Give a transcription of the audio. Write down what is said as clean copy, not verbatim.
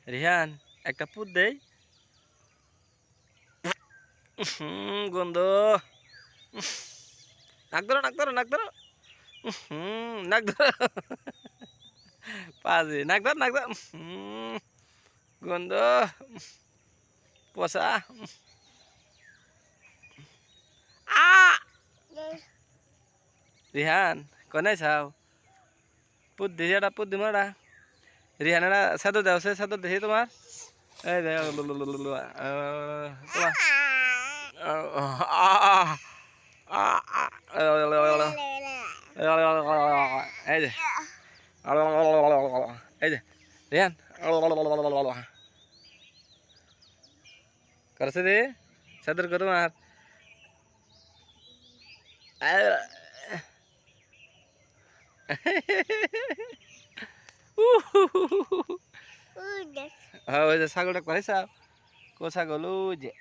রিহান একটা পুত দেই। গন্ধ। নাক ধরো নাক ধরো নাক ধরো। নাক ধরো। পাজি নাক ধর নাক ধর। গন্ধ। পচা। রিহান কনে চাও পুত দিছি এটা পুত দিম এটা। রিহান এটা চাদর দেওয়া চাদর দেখি তোমার এই দে তোমার এই যে এই যে রিহান করছে দে চাদর করো আর হ্যাঁ ওই যে ছাগলটা পাইছা কো ছাগল ওই যে